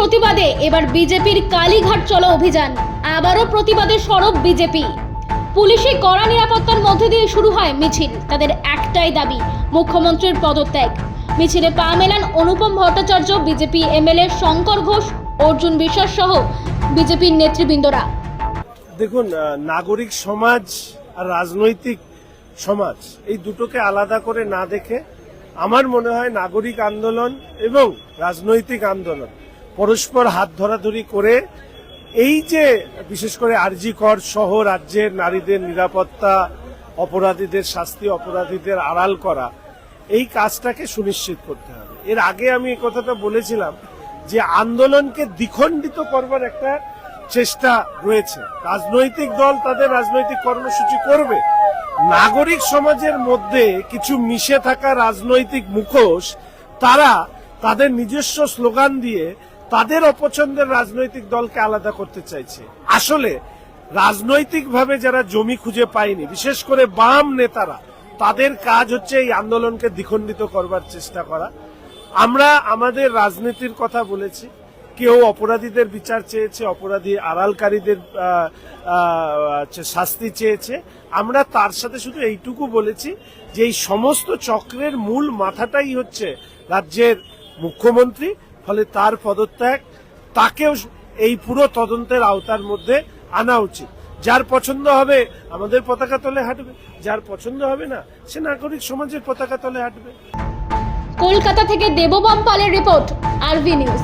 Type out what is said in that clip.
প্রতিবাদে এবার বিজেপির কালীঘাট চলো অভিযান। আবারও প্রতিবাদে সরব বিজেপি। পুলিশি কড়া নিরাপত্তার মধ্যে দিয়ে শুরু হয় মিছিল। তাদের একটাই দাবি, মুখ্যমন্ত্রীর পদত্যাগ। মিছিলে পা মেলান অনুপম ভট্টাচার্য, বিজেপি এমএলএ শঙ্কর ঘোষ, অর্জুন বিশ্বাস সহ বিজেপির নেতৃবৃন্দরা। দেখুন, নাগরিক সমাজ আর রাজনৈতিক সমাজ এই দুটোকে আলাদা করে না দেখে আমার মনে হয় নাগরিক আন্দোলন এবং রাজনৈতিক আন্দোলন পরস্পর হাত ধরাধরি করে এই যে বিশেষ করে আরজি কর সহ রাজ্যের নারীদের নিরাপত্তা, অপরাধীদের শাস্তি, অপরাধীদের আড়াল করা, এই কাজটাকে সুনিশ্চিত করতে হবে। এর আগে আমি এই কথাটা বলেছিলাম যে আন্দোলনকে দ্বিখণ্ডিত করবার একটা চেষ্টা রয়েছে। রাজনৈতিক দল তাদের রাজনৈতিক কর্মসূচি করবে, নাগরিক সমাজের মধ্যে কিছু মিশে থাকা রাজনৈতিক মুখোশ তারা তাদের নিজস্ব স্লোগান দিয়ে তাদের অপছন্দের রাজনৈতিক দলকে আলাদা করতে চাইছে। আসলে রাজনৈতিকভাবে যারা জমি খুঁজে পায়নি, বিশেষ করে বাম নেতারা, তাদের কাজ হচ্ছে এই আন্দোলনকে দ্বিখণ্ডিত করবার চেষ্টা করা। আমরা আমাদের রাজনীতির কথা বলেছি, কেউ অপরাধীদের বিচার চেয়েছে, অপরাধী আড়ালকারীদের শাস্তি চেয়েছে। আমরা তার সাথে শুধু এইটুকু বলেছি যে এই সমস্ত চক্রের মূল মাথাটাই হচ্ছে রাজ্যের মুখ্যমন্ত্রী, ফলে তার পদত্যাগ, তাকেও এই পুরো তদন্তের আওতার মধ্যে আনা উচিত। যার পছন্দ হবে আমাদের পতাকা তলে হাঁটবে, যার পছন্দ হবে না সে নাগরিক সমাজের পতাকা তলে হাঁটবে। কলকাতা থেকে দেববাম পালের রিপোর্ট, আরভি নিউজ।